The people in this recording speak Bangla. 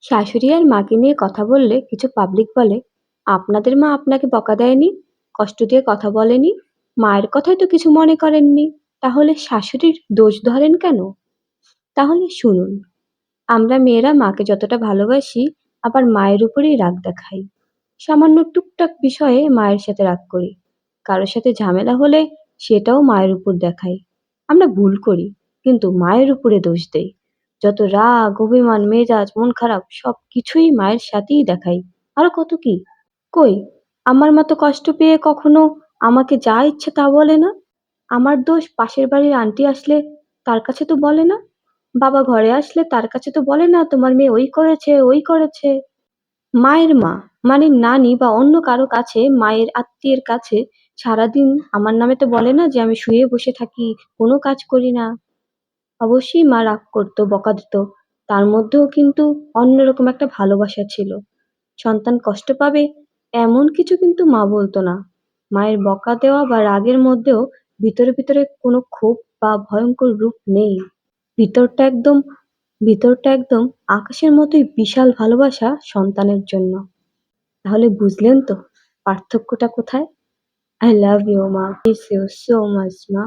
শাশুড়ি আর মাকে নিয়ে কথা বললে কিছু পাবলিক বলে, আপনাদের মা আপনাকে বকা দেয়নি, কষ্ট দিয়ে কথা বলেনি, মায়ের কথাই তো কিছু মনে করেননি, তাহলে শাশুড়ির দোষ ধরেন কেন? তাহলে শুনুন, আমরা মেয়েরা মাকে যতটা ভালোবাসি, আবার মায়ের উপরেই রাগ দেখাই। সামান্য টুকটাক বিষয়ে মায়ের সাথে রাগ করি, কারোর সাথে ঝামেলা হলে সেটাও মায়ের উপর দেখাই। আমরা ভুল করি, কিন্তু মায়ের উপরে দোষ দেই। যত রাগ, অভিমান, মেজাজ, মন খারাপ সব কিছুই মায়ের সাথেই দেখাই। আরো কত কি। কই, আমার মতো কষ্ট পেয়ে কখনো আমাকে যা ইচ্ছে তা বলে না। আমার দোষ পাশের বাড়ির আন্টি আসলে তার কাছে তো বলে না। বাবা ঘরে আসলে তার কাছে তো বলে না তোমার মেয়ে ওই করেছে ওই করেছে। মায়ের মা মানে নানি বা অন্য কারো কাছে, মায়ের আত্মীয়ের কাছে সারাদিন আমার নামে তো বলে না যে আমি শুয়ে বসে থাকি, কোনো কাজ করি না। অবশ্যই মা রাগ করতো, বকা দিত, তার মধ্যেও কিন্তু অন্যরকম একটা ভালোবাসা ছিল। সন্তান কষ্ট পাবে এমন কিছু কিন্তু মা বলতো না। মায়ের বকা দেওয়া বা রাগের মধ্যেও ভিতরে ভিতরে কোনো ক্ষোভ বা ভয়ঙ্কর রূপ নেই। ভিতরটা একদম ভিতরটা একদম আকাশের মতোই বিশাল ভালোবাসা সন্তানের জন্য। তাহলে বুঝলেন তো পার্থক্যটা কোথায়? আই লাভ ইউ মা, মিস ইউ সো মাচ মা।